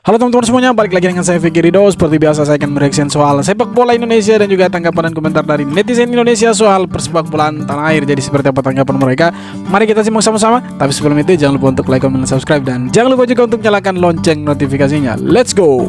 Halo teman-teman semuanya, balik lagi dengan saya Vicky Ridho. Seperti biasa saya akan mereaction soal sepak bola Indonesia dan juga tanggapan dan komentar dari netizen Indonesia soal persepak bolaan tanah air. Jadi seperti apa tanggapan mereka? Mari kita simak sama-sama. Tapi sebelum itu jangan lupa untuk like, comment, dan subscribe. Dan jangan lupa juga untuk nyalakan lonceng notifikasinya. Let's go!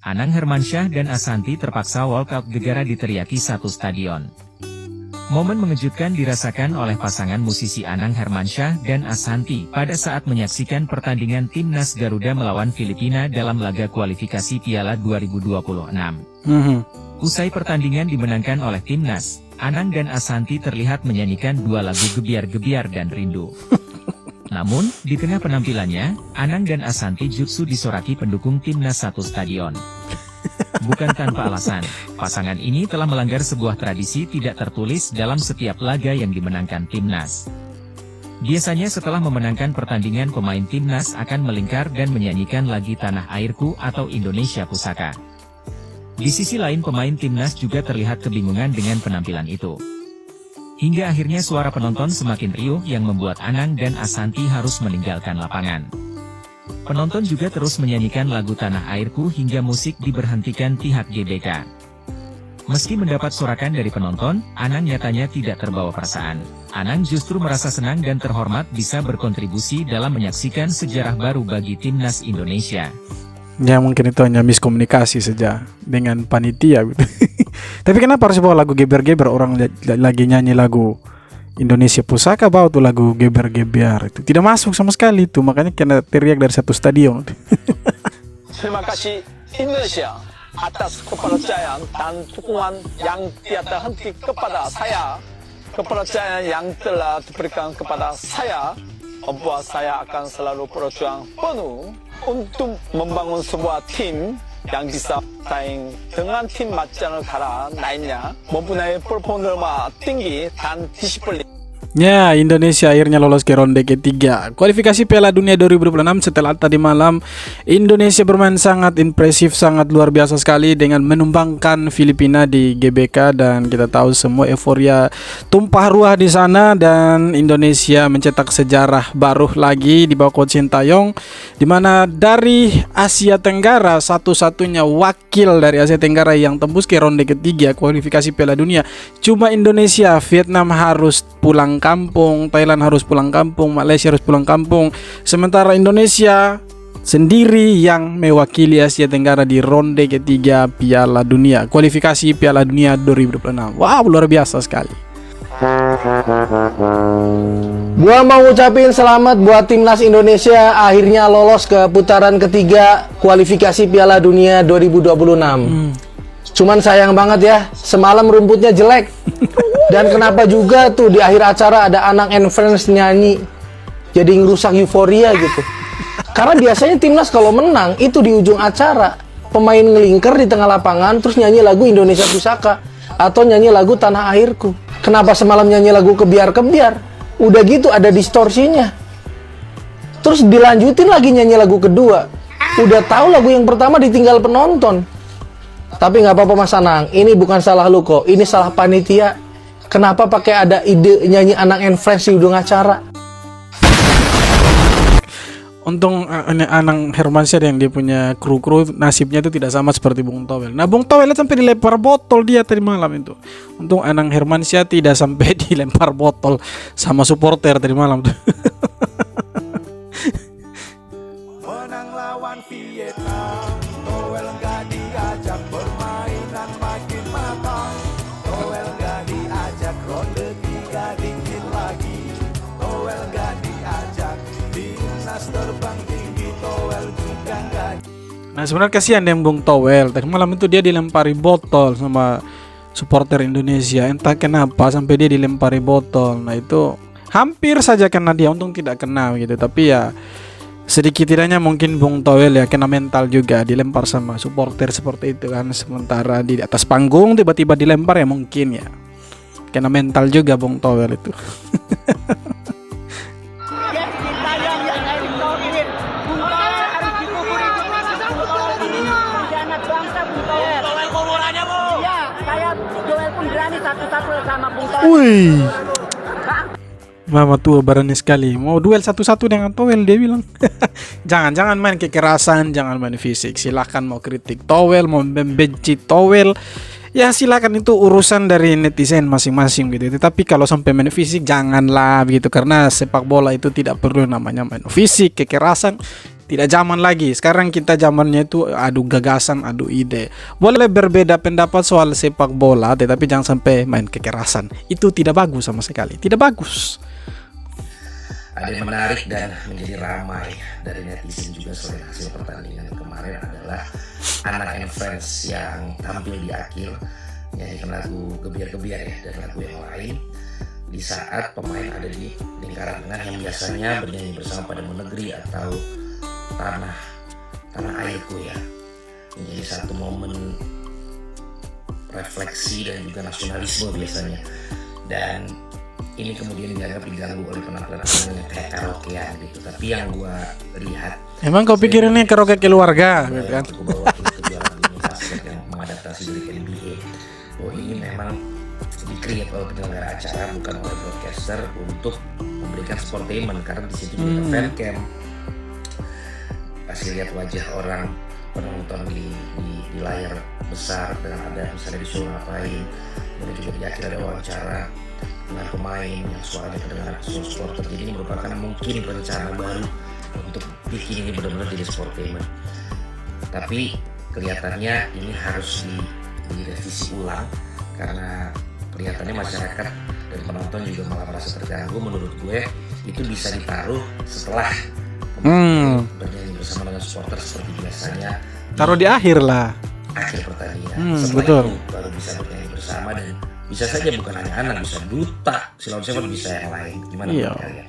Anang Hermansyah dan Ashanty terpaksa walkout gegara diteriaki satu stadion. Momen mengejutkan dirasakan oleh pasangan musisi Anang Hermansyah dan Ashanty pada saat menyaksikan pertandingan Timnas Garuda melawan Filipina dalam laga kualifikasi Piala 2026. Usai pertandingan dimenangkan oleh Timnas, Anang dan Ashanty terlihat menyanyikan dua lagu Gebiar-Gebiar dan Rindu. Namun, di tengah penampilannya, Anang dan Ashanty justru disoraki pendukung Timnas satu stadion. Bukan tanpa alasan, pasangan ini telah melanggar sebuah tradisi tidak tertulis dalam setiap laga yang dimenangkan Timnas. Biasanya setelah memenangkan pertandingan pemain Timnas akan melingkar dan menyanyikan lagi Tanah Airku atau Indonesia Pusaka. Di sisi lain pemain Timnas juga terlihat kebingungan dengan penampilan itu. Hingga akhirnya suara penonton semakin riuh yang membuat Anang dan Ashanty harus meninggalkan lapangan. Penonton juga terus menyanyikan lagu Tanah Airku hingga musik diberhentikan pihak GBK. Meski mendapat sorakan dari penonton, Anang nyatanya tidak terbawa perasaan. Anang justru merasa senang dan terhormat bisa berkontribusi dalam menyaksikan sejarah baru bagi Timnas Indonesia. Ya mungkin itu hanya miskomunikasi saja dengan panitia gitu. Tapi kenapa harus bawa lagu geber-geber? Orang lagi nyanyi lagu Indonesia Pusaka bawa tuh lagu geber-geber. Itu tidak masuk sama sekali itu. Makanya kena teriak dari satu stadion. Terima kasih Indonesia atas kepercayaan dan dukungan yang tiada henti kepada saya. Kepercayaan yang telah diberikan kepada saya membuat saya akan selalu berjuang penuh untuk membangun sebuah tim yang bisa bersaing dengan tim mancanegara lainnya, mempunyai performa tinggi dan disiplin. Ya, Indonesia akhirnya lolos ke ronde ketiga kualifikasi Piala Dunia 2026. Setelah tadi malam Indonesia bermain sangat impresif, sangat luar biasa sekali dengan menumbangkan Filipina di GBK, dan kita tahu semua euforia tumpah ruah di sana dan Indonesia mencetak sejarah baru lagi di bawah coach Sintayong, di mana dari Asia Tenggara satu-satunya wakil dari Asia Tenggara yang tembus ke ronde ketiga kualifikasi Piala Dunia. Cuma Indonesia, Vietnam harus pulang kampung, Thailand harus pulang kampung, Malaysia harus pulang kampung. Sementara Indonesia sendiri yang mewakili Asia Tenggara di ronde ketiga Piala Dunia, kualifikasi Piala Dunia 2026. Wow, luar biasa sekali. Gua mau ngucapin selamat buat timnas Indonesia akhirnya lolos ke putaran ketiga kualifikasi Piala Dunia 2026. Cuman sayang banget ya, semalam rumputnya jelek. Dan kenapa juga tuh di akhir acara ada Anang and Friends nyanyi, jadi ngerusak euforia gitu. Karena biasanya timnas kalau menang itu di ujung acara pemain ngelingker di tengah lapangan terus nyanyi lagu Indonesia Pusaka atau nyanyi lagu Tanah Airku. Kenapa semalam nyanyi lagu Kebiar-Kebiar? Udah gitu ada distorsinya. Terus dilanjutin lagi nyanyi lagu kedua. Udah tahu lagu yang pertama ditinggal penonton. Tapi nggak apa-apa Mas Anang, ini bukan salah lu kok, ini salah panitia. Kenapa pakai ada ide nyanyi Anang and Friends di ujung acara? Untung Anang Hermansyah yang dia punya kru nasibnya itu tidak sama seperti Bung Towel. Nah Bung Towel sampai dilempar botol dia tadi malam itu. Untung Anang Hermansyah tidak sampai dilempar botol sama supporter tadi malam tuh. Menang lawan Vietnam, Towel nggak diajak permainan makin matang. Towel nggak diajak ronde tiga dingin lagi. Towel nggak diajak timnas terbang tinggi. Towel juga nggak. Nah sebenarnya kasihan yang Bung Towel. Tadi malam itu dia dilempari botol sama supporter Indonesia. Entah kenapa sampai dia dilempari botol. Nah itu hampir saja kena dia, untung tidak kena gitu. Tapi ya sedikit tidaknya mungkin Bung Towel ya kena mental juga, dilempar sama supporter seperti itu kan. Sementara di atas panggung tiba-tiba dilempar ya mungkin ya kena mental juga Bung Towel itu. Bung Towel harus dikubur itu. Anak bangsa Bung Towel. Bung Towel kuburannya, Bu. Iya, kayak Joel pun satu-satu sama Bung Toel. Wih. Mama tua berani sekali. Mau duel satu-satu dengan Towel, dia bilang. Jangan main kekerasan, jangan main fisik. Silakan mau kritik Towel, mau membenci Towel. Ya silakan, itu urusan dari netizen masing-masing gitu. Tetapi kalau sampai main fisik janganlah begitu, karena sepak bola itu tidak perlu namanya main fisik, kekerasan. Tidak zaman lagi. Sekarang kita zamannya itu adu gagasan, adu ide. Boleh berbeda pendapat soal sepak bola, tetapi jangan sampai main kekerasan. Itu tidak bagus sama sekali. Tidak bagus. Ada yang menarik dan menjadi ramai dari netizen juga selain hasil pertandingan kemarin adalah Anak and Friends yang tampil di akhir nyanyikan lagu gebiar-gebiar ya, dan lagu yang lain di saat pemain ada di lingkaran tengah yang biasanya bernyanyi bersama pada negeri atau tanah airku ya, menjadi satu momen refleksi dan juga nasionalisme biasanya. Dan ini kemudian dianggap diganggu oleh penampilan yang kayak karaokean gitu. Tapi yang gua lihat, Emang kau pikir ini karaoke keluarga gitu kan? Aku bawa ke kejuaraan dunia basket yang mengadaptasi dari NBA. Bahwa ini memang di-create oleh penyelenggara acara, bukan oleh broadcaster, untuk memberikan sportainment, karena di situ juga ada fan cam. Kasih lihat wajah orang penonton di layar besar, dan ada misalnya disuruh ngapain. Dan juga di akhir ada wawancara dengan pemain yang suaranya kedengaran khusus supporter. Jadi ini merupakan mungkin rencana baru untuk bikin ini benar-benar jadi sportainment. Tapi kelihatannya ini harus direvisi ulang, karena kelihatannya masyarakat dan penonton juga malah merasa terganggu. Menurut gue itu bisa ditaruh setelah bernyanyi bersama dengan supporter seperti biasanya. Taruh di akhir lah. Akhir pertandingan. Setelah betul. itu baru bisa bernyanyi bersama, dan bisa saja bukan hanya anak, bisa duta, Silon Seven, bisa yang lain. Gimana menurut kalian?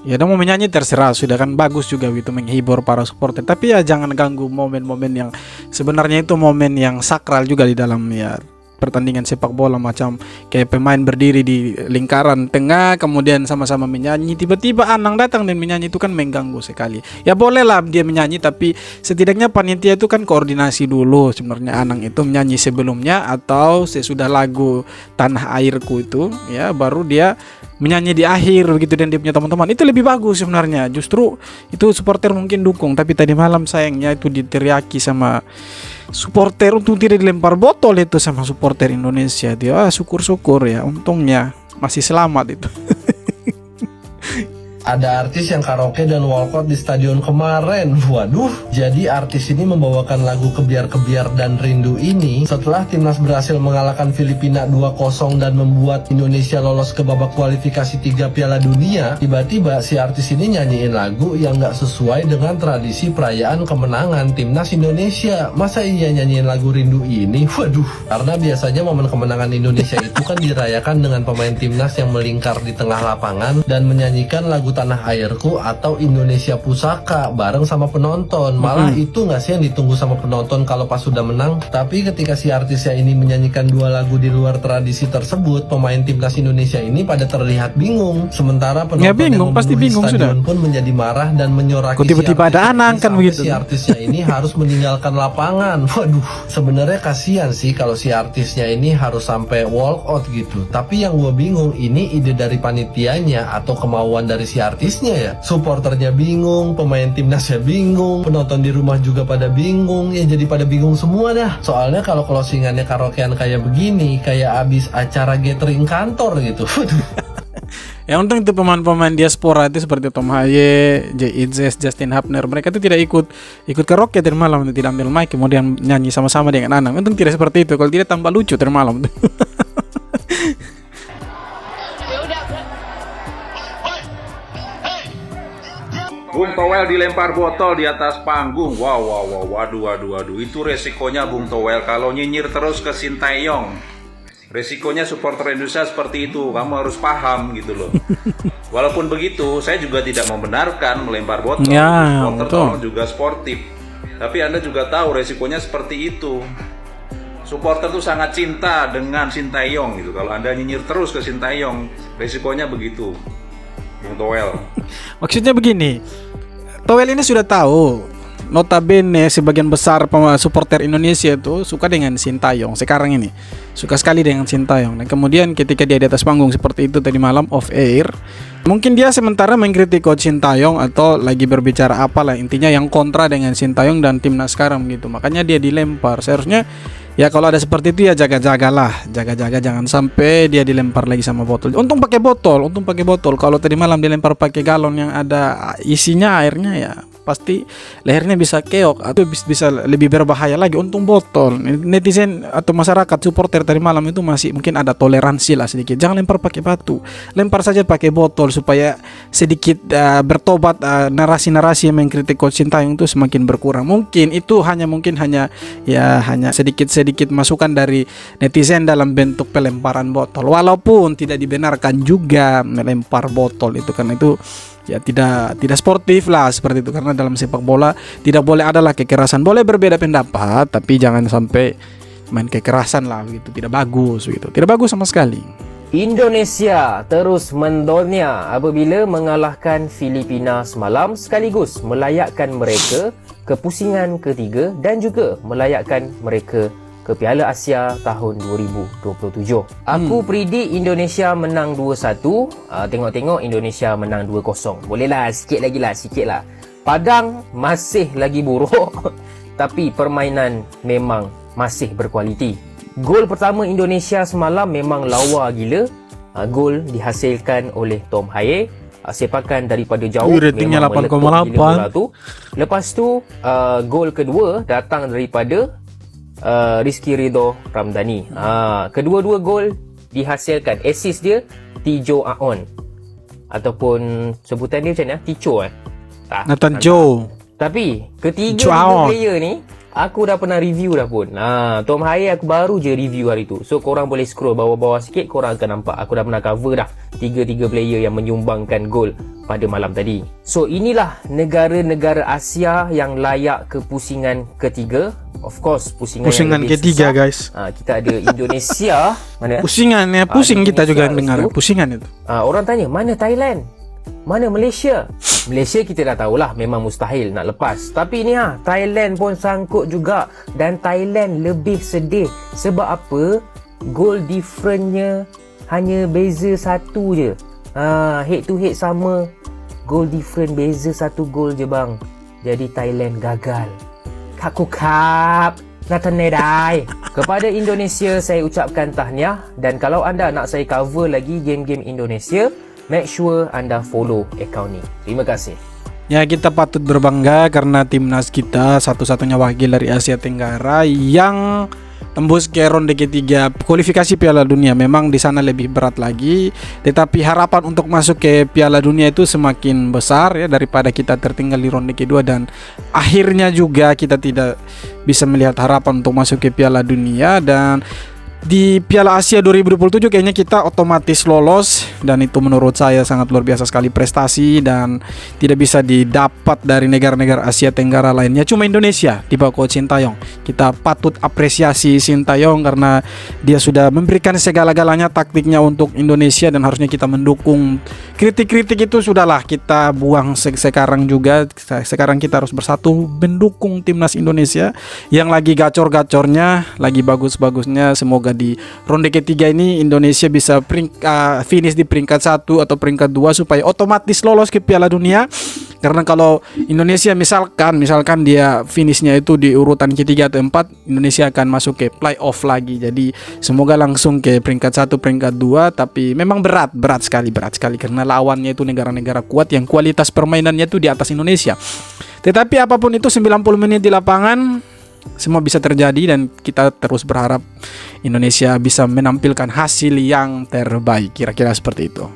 Ya, dia mau menyanyi terserah, sudah kan bagus juga gitu, menghibur para supporter. Tapi ya jangan ganggu momen-momen yang sebenarnya itu momen yang sakral juga di dalam ya pertandingan sepak bola, macam kayak pemain berdiri di lingkaran tengah kemudian sama-sama menyanyi, tiba-tiba Anang datang dan menyanyi, itu kan mengganggu sekali. Ya bolehlah dia menyanyi, tapi setidaknya panitia itu kan koordinasi dulu sebenarnya Anang itu menyanyi sebelumnya atau sesudah lagu Tanah Airku itu ya, baru dia menyanyi di akhir begitu, dan dia punya teman-teman. Itu lebih bagus sebenarnya. Justru itu supporter mungkin dukung, tapi tadi malam sayangnya itu diteriaki sama supporter untuk tidak dilempar botol itu sama supporter Indonesia. Dia syukur-syukur ya, untungnya masih selamat itu. Ada artis yang karaoke dan walkout di stadion kemarin. Waduh, jadi artis ini membawakan lagu Kebiar-Kebiar dan Rindu ini setelah timnas berhasil mengalahkan Filipina 2-0 dan membuat Indonesia lolos ke babak kualifikasi 3 Piala Dunia. Tiba-tiba si artis ini nyanyiin lagu yang gak sesuai dengan tradisi perayaan kemenangan timnas Indonesia. Masa iya nyanyiin lagu Rindu ini? Waduh, karena biasanya momen kemenangan Indonesia itu kan dirayakan dengan pemain timnas yang melingkar di tengah lapangan dan menyanyikan lagu Tanah Airku atau Indonesia Pusaka bareng sama penonton. Malah itu gak sih yang ditunggu sama penonton kalau pas sudah menang? Tapi ketika si artisnya ini menyanyikan dua lagu di luar tradisi tersebut, pemain timnas Indonesia ini pada terlihat bingung. Sementara penonton Ya bingung, yang pasti memenuhi bingung stadion sudah. pun menjadi marah dan menyoraki Kok tiba-tiba si ada artis Anang ini kan sampai begitu? si artisnya ini harus meninggalkan lapangan. Waduh, sebenarnya kasihan sih kalau si artisnya ini harus sampai walk out gitu. Tapi yang gue bingung, ini ide dari panitianya atau kemauan dari si artisnya ya? Supporternya bingung, pemain timnasnya bingung, penonton di rumah juga pada bingung, ya jadi pada bingung semua dah. Soalnya kalau closingannya karaokean kayak begini, kayak abis acara gathering kantor gitu. Ya untung itu pemain-pemain diaspora itu seperti Tom Haye, Jay Itzes, Justin Hapner, mereka itu tidak ikut karaoke tadi malam, tidak ambil mic kemudian nyanyi sama-sama dengan Anang. Untung tidak seperti itu, kalau tidak tambah lucu tadi malam. Bung Towel dilempar botol di atas panggung. Waduh. Itu resikonya Bung Towel kalau nyinyir terus ke Sintayong. Resikonya supporter Indonesia seperti itu. Kamu harus paham gitu loh. Walaupun begitu, saya juga tidak membenarkan melempar botol. Ya, Supporter betul. tolong juga sportif. Tapi Anda juga tahu resikonya seperti itu. Supporter tuh sangat cinta dengan Sintayong gitu. Kalau Anda nyinyir terus ke Sintayong, resikonya begitu. Bung Towel. Maksudnya begini, Towel ini sudah tahu notabene sebagian besar supporter Indonesia itu suka dengan Sintayong sekarang ini, suka sekali dengan Sintayong. Dan kemudian ketika dia di atas panggung seperti itu tadi malam off air, mungkin dia sementara mengkritik coach Sintayong atau lagi berbicara apalah, intinya yang kontra dengan Sintayong dan timnas sekarang gitu. Makanya dia dilempar. Seharusnya ya kalau ada seperti itu ya jaga-jagalah, jaga-jaga jangan sampai dia dilempar lagi sama botol. Untung pakai botol. Kalau tadi malam dilempar pakai galon yang ada isinya airnya ya pasti lehernya bisa keok atau bisa lebih berbahaya lagi. Untung botol. Netizen atau masyarakat supporter tadi malam itu masih mungkin ada toleransi lah sedikit. Jangan lempar pakai batu, lempar saja pakai botol supaya sedikit bertobat. Narasi-narasi yang mengkritik coach Sintayong itu semakin berkurang. Mungkin itu hanya sedikit masukan dari netizen dalam bentuk pelemparan botol. Walaupun tidak dibenarkan juga melempar botol itu, karena itu ya tidak sportif lah seperti itu. Karena dalam sepak bola tidak boleh adalah kekerasan. Boleh berbeda pendapat tapi jangan sampai main kekerasan lah gitu. Tidak bagus gitu. Tidak bagus sama sekali. Indonesia terus mendonya apabila mengalahkan Filipina semalam, sekaligus melayakkan mereka ke pusingan ketiga dan juga melayakkan mereka ke Piala Asia tahun 2027. Aku predik Indonesia menang 2-1. Tengok-tengok Indonesia menang 2-0. Bolehlah sikit lah. Padang masih lagi buruk tapi permainan memang masih berkualiti. Gol pertama Indonesia semalam memang lawa gila. Gol dihasilkan oleh Tom Haye. Sepakan daripada jauh, ratingnya 8,8. Lepas tu gol kedua datang daripada Rizky Ridho Ramdhani. Kedua-dua gol dihasilkan, assist dia Tijo Aon, ataupun sebutan dia macam mana? Ticho Nathan Joe. Tapi ketiga player ni aku dah pernah review dah pun. Tom Haye aku baru je review hari tu. So korang boleh scroll bawah-bawah sikit, korang akan nampak aku dah pernah cover dah tiga player yang menyumbangkan gol pada malam tadi. So inilah negara-negara Asia yang layak ke pusingan ketiga. Of course pusingan ketiga susah, guys. Kita ada Indonesia. Mana? Pusingannya pusing kita juga dengar pusingan itu. Orang tanya mana Thailand? Mana Malaysia? Malaysia kita dah tahulah memang mustahil nak lepas. Tapi ni Thailand pun sangkut juga. Dan Thailand lebih sedih. Sebab apa? Goal differentnya hanya beza satu je. Head to head sama. Goal different beza satu gol je bang. Jadi Thailand gagal. Kak Natanedai. Kepada Indonesia saya ucapkan tahniah. Dan kalau anda nak saya cover lagi game-game Indonesia, make sure anda follow akaun ni. Terima kasih. Ya, kita patut berbangga karena timnas kita satu-satunya wakil dari Asia Tenggara yang tembus ke ronde ketiga kualifikasi Piala Dunia. Memang di sana lebih berat lagi, tetapi harapan untuk masuk ke Piala Dunia itu semakin besar ya daripada kita tertinggal di ronde kedua, dan akhirnya juga kita tidak bisa melihat harapan untuk masuk ke Piala Dunia. Dan di Piala Asia 2027 kayaknya kita otomatis lolos, dan itu menurut saya sangat luar biasa sekali prestasi dan tidak bisa didapat dari negara-negara Asia Tenggara lainnya. Cuma Indonesia di bawah coach Sintayong. Kita patut apresiasi Sintayong karena dia sudah memberikan segala-galanya taktiknya untuk Indonesia, dan harusnya kita mendukung. Kritik-kritik itu sudahlah kita buang sekarang juga. Sekarang kita harus bersatu mendukung timnas Indonesia yang lagi gacor-gacornya, lagi bagus-bagusnya. Semoga di ronde ketiga ini Indonesia bisa finish di peringkat 1 atau peringkat 2 supaya otomatis lolos ke Piala Dunia. Karena kalau Indonesia misalkan dia finishnya itu di urutan ketiga atau 4, Indonesia akan masuk ke playoff lagi. Jadi semoga langsung ke peringkat 1, peringkat 2. Tapi memang berat sekali karena lawannya itu negara-negara kuat yang kualitas permainannya itu di atas Indonesia. Tetapi apapun itu 90 menit di lapangan semua bisa terjadi, dan kita terus berharap Indonesia bisa menampilkan hasil yang terbaik. Kira-kira seperti itu.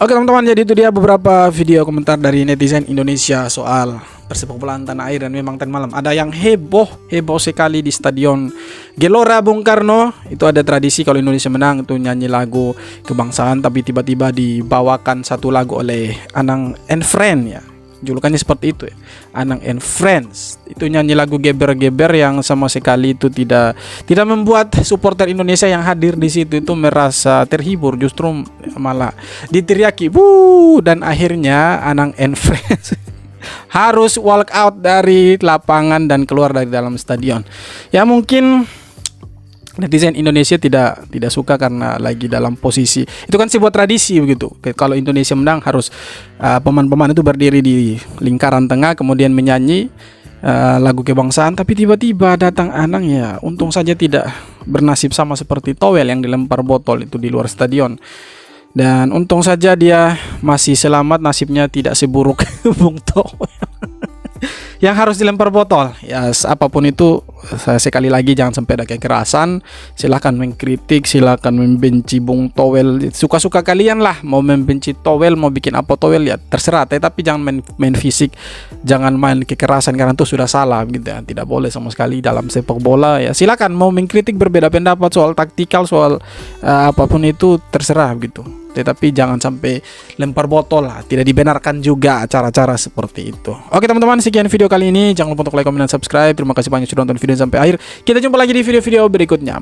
Oke teman-teman, jadi itu dia beberapa video komentar dari netizen Indonesia soal persepak bolaan tanah air. Dan memang tadi malam ada yang heboh sekali di Stadion Gelora Bung Karno. Itu ada tradisi kalau Indonesia menang itu nyanyi lagu kebangsaan, tapi tiba-tiba dibawakan satu lagu oleh Anang and Friends ya. Julukannya seperti itu ya, Anang and Friends. Itu nyanyi lagu geber-geber yang sama sekali itu tidak membuat supporter Indonesia yang hadir di situ itu merasa terhibur, justru malah diteriaki "Wuh!" Dan akhirnya Anang and Friends harus walk out dari lapangan dan keluar dari dalam stadion. Ya mungkin netizen Indonesia tidak suka karena lagi dalam posisi itu kan sebuah tradisi begitu. Kalau Indonesia menang harus pemain-pemain itu berdiri di lingkaran tengah kemudian menyanyi lagu kebangsaan. Tapi tiba-tiba datang Anang, ya untung saja tidak bernasib sama seperti Towel yang dilempar botol itu di luar stadion. Dan untung saja dia masih selamat, nasibnya tidak seburuk Bung Towel yang harus dilempar botol. Ya apapun itu, saya sekali lagi jangan sampai ada kekerasan. Silahkan mengkritik, silahkan membenci Bung Towel, suka-suka kalian lah. Mau membenci Towel, mau bikin apa Towel, ya terserah. Tapi jangan main fisik, jangan main kekerasan karena itu sudah salah gitu ya. Tidak boleh sama sekali dalam sepak bola. Ya silakan mau mengkritik, berbeda pendapat soal taktikal, soal apapun itu terserah gitu. Tetapi jangan sampai lempar botol lah. Tidak dibenarkan juga cara-cara seperti itu. Oke teman-teman, sekian video kali ini. Jangan lupa untuk like, komen, dan subscribe. Terima kasih banyak sudah nonton video sampai akhir. Kita jumpa lagi di video-video berikutnya.